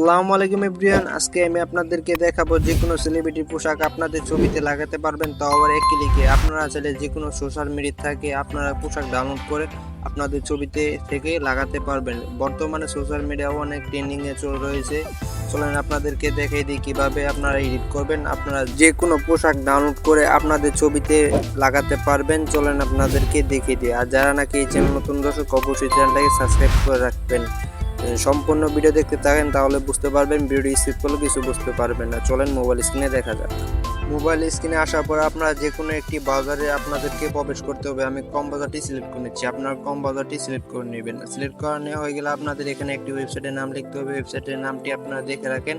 আসসালামু আলাইকুম এভরিওয়ান, আজকে আমি আপনাদেরকে দেখাবো যে কোনো সেলিব্রিটির পোশাক আপনাদের ছবিতে লাগাতে পারবেন, তাও আবার এক ক্লিকে। আপনারা চাইলে যে কোনো সোশ্যাল মিডিয়া থেকে আপনারা পোশাক ডাউনলোড করে আপনাদের ছবিতে থেকে লাগাতে পারবেন। বর্তমানে সোশ্যাল মিডিয়া অনেক ট্রেন্ডিংয়ে রয়েছে। চলেন আপনাদেরকে দেখিয়ে দিই কিভাবে আপনারা এডিট করবেন। আপনারা যে কোনো পোশাক ডাউনলোড করে আপনাদের ছবিতে লাগাতে পারবেন। চলেন আপনাদেরকে দেখিয়ে দিই। আর যারা নাকি এই চ্যানেল নতুন দর্শক, অবশ্যই চ্যানেলটাকে সাবস্ক্রাইব করে রাখবেন। সম্পূর্ণ ভিডিও দেখতে থাকেন, তাহলে বুঝতে পারবেন। ভিডিও স্কিপ করলে কিছু বুঝতে পারবেন না। চলেন মোবাইল স্ক্রিনে দেখা যাক। মোবাইল স্ক্রিনে আসার পর আপনারা যে কোনো একটি ব্রাউজারে আপনাদেরকে প্রবেশ করতে হবে। আমি কম ব্রাউজারটি সিলেক্ট করে নিচ্ছি, আপনারা কম ব্রাউজারটি সিলেক্ট করে নেবেন। সিলেক্ট করা নেওয়া হয়ে গেলে আপনাদের এখানে একটি ওয়েবসাইটের নাম লিখতে হবে। ওয়েবসাইটের নামটি আপনারা দেখে রাখেন,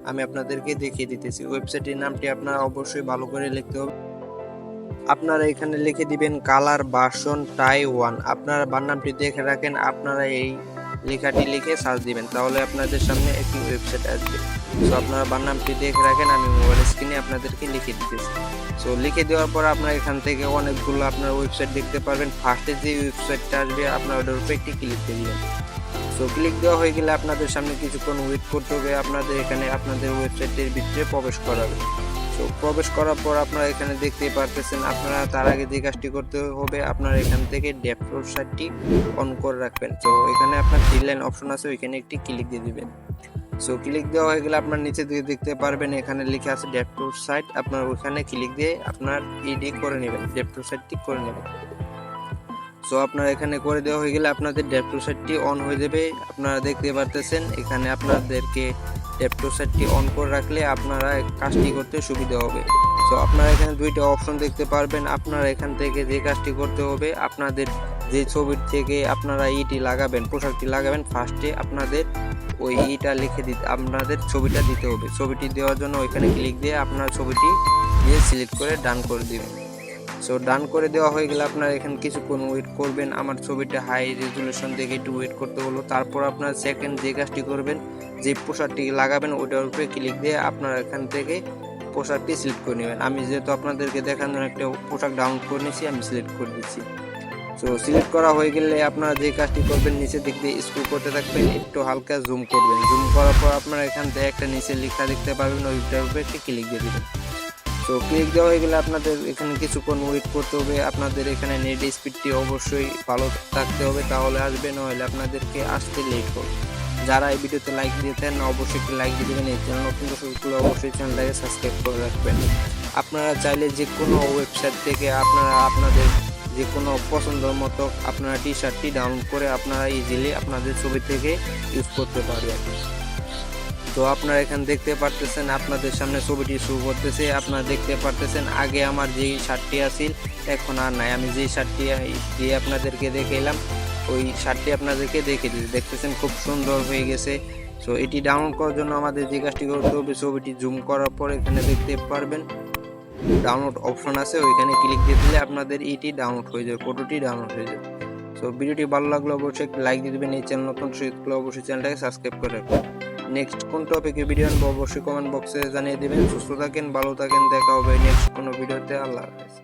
আমি আপনাদেরকে দেখিয়ে দিতেছি। ওয়েবসাইটের নামটি আপনারা অবশ্যই ভালো করে লিখতে হবে। আপনারা এখানে লিখে দিবেন কালার ভার্সন টাই 1। আপনারা বানানটি দেখে রাখেন, আপনারা এই লেখাটি লিখে সার্চ দিবেন, তাহলে আপনাদের সামনে একটি ওয়েবসাইট আসবে। সো আপনারা বানানটি দেখে রাখেন, আমি মোবাইল স্ক্রিনে আপনাদেরকে লিখে দিতেছি। সো লিখে দেওয়ার পর আপনারা এখান থেকে অনেকগুলো আপনার ওয়েবসাইট দেখতে পারবেন। ফার্স্টে যে ওয়েবসাইটটা আসবে আপনারা ওটার উপরে একটি ক্লিক দিয়ে দিবেন। সো ক্লিক দেওয়া হয়ে গেলে আপনাদের সামনে কিছুক্ষণ ওয়েট করতে হবে। আপনাদের এখানে আপনাদের ওয়েবসাইটের ভিতরে প্রবেশ করাবে। সো প্রবেশ করার পর আপনারা এখানে দেখতে পারতেছেন, আপনারা তার আগে যে কাজটি করতে হবে, আপনারা এখান থেকে ড্যাশবোর্ড সাইটটি অন করে রাখবেন। তো এখানে আপনার 3 লাইন অপশন আছে, ওইখানে একটি ক্লিক দিয়ে দিবেন। সো ক্লিক দেওয়া হয়ে গেলে আপনার নিচে দিয়ে দেখতে পারবেন এখানে লেখা আছে ড্যাশবোর্ড সাইট। আপনার ওইখানে ক্লিক দিয়ে আপনার ইডি করে নেবেন, ড্যাশবোর্ড সাইটটি করে নেবেন। সো আপনারা এখানে করে দেওয়া হয়ে গেলে আপনাদের ড্যাশবোর্ড সাইটটি অন হয়ে যাবে। আপনারা দেখতে পারতেছেন এখানে আপনাদেরকে ড্যাশবোর্ড সাইটটি অন করে রাখলে আপনারা কাজটি করতে সুবিধা হবে। সো আপনারা এখানে দুইটা অপশন দেখতে পারবেন। আপনারা এখান থেকে যে কাজটি করতে হবে, আপনাদের যে ছবির থেকে আপনারা ইটি লাগাবেন, পোশাকটি লাগাবেন, ফার্স্টে আপনাদের ওই ইটা লিখে দিতে আপনাদের ছবিটা দিতে হবে। ছবিটি দেওয়ার জন্য ওইখানে ক্লিক দিয়ে আপনার ছবিটি দিয়ে সিলেক্ট করে ডান করে দিবেন। সো ডান করে দেওয়া হয়ে গেলে আপনারা এখানে কিছুক্ষণ ওয়েট করবেন। আমার ছবিটা হাই রেজুলেশন দেখে একটু ওয়েট করতে হলো। তারপর আপনারা সেকেন্ড যে কাজটি করবেন, যে পোশাকটি লাগাবেন ওটার উপরে ক্লিক দিয়ে আপনারা এখান থেকে পোশাকটি সিলেক্ট করে নেবেন। আমি যেহেতু আপনাদেরকে দেখানোর একটা পোশাক ডাউনলোড করে নিয়েছি, আমি সিলেক্ট করে দিচ্ছি। সো সিলেক্ট করা হয়ে গেলে আপনারা যে কাজটি করবেন, নিচে দিক দিয়ে স্ক্রল করতে থাকবেন, একটু হালকা জুম করবেন। জুম করার পর আপনারা এখান থেকে একটা নিচে লেখা দেখতে পারবেন, ওইটার উপরে একটি ক্লিক দিয়ে দেবেন। তো ক্লিক দেওয়া হয়ে গেলে আপনাদের এখানে কিছুক্ষণ ওয়েট করতে হবে। আপনাদের এখানে নেট স্পিডটি অবশ্যই ভালো থাকতে হবে, তাহলে আসবে, নইলে আপনাদেরকে আসতে লেট হবে। যারা এই ভিডিওতে লাইক দিয়েছেন অবশ্যই একটি লাইক দিয়ে দেবেন। এই চ্যানেল নতুন দর্শকগুলো অবশ্যই চ্যানেলটাকে সাবস্ক্রাইব করে রাখবেন। আপনারা চাইলে যে কোনো ওয়েবসাইট থেকে আপনারা আপনাদের যে কোনো পছন্দের মতো আপনারা টি শার্টটি ডাউনলোড করে আপনারা ইজিলি আপনাদের ছবি থেকে ইউজ করতে পারবেন। তো আপনারা এখানে দেখতে পারতেছেন আপনাদের সামনে ছবিটি শুরু করতেছে। আপনারা দেখতে পারতেছেন আগে আমার যেই শার্টটি আছিল এখন আর নাই। আমি যেই শার্টটি দিয়ে আপনাদেরকে দেখাইলাম ওই শার্টটি আপনাদেরকে দেখে দিচ্ছি। দেখতেছেন খুব সুন্দর হয়ে গেছে। সো এটি ডাউনলোড করার জন্য আমাদের যে কাজটি করতে হবে, ছবিটি জুম করার পর এখানে দেখতে পারবেন ডাউনলোড অপশন আছে, ওইখানে ক্লিক দিয়ে দিলে আপনাদের এটি ডাউনলোড হয়ে যাবে, ফটোটি ডাউনলোড হয়ে যাবে। সো ভিডিওটি ভালো লাগলে অবশ্যই লাইক দিয়ে দেবেন। এই চ্যানেল নতুন দর্শকগুলো অবশ্যই চ্যানেলটাকে সাবস্ক্রাইব করে রাখবেন। নেক্সট কোন টপিকে ভিডিও আনবো অবশ্যই কমেন্ট বক্সে জানিয়ে দিবেন। সুস্থ থাকেন, ভালো থাকেন, দেখা হবে নেক্সট কোনো ভিডিওতে। আল্লাহ হাফেজ।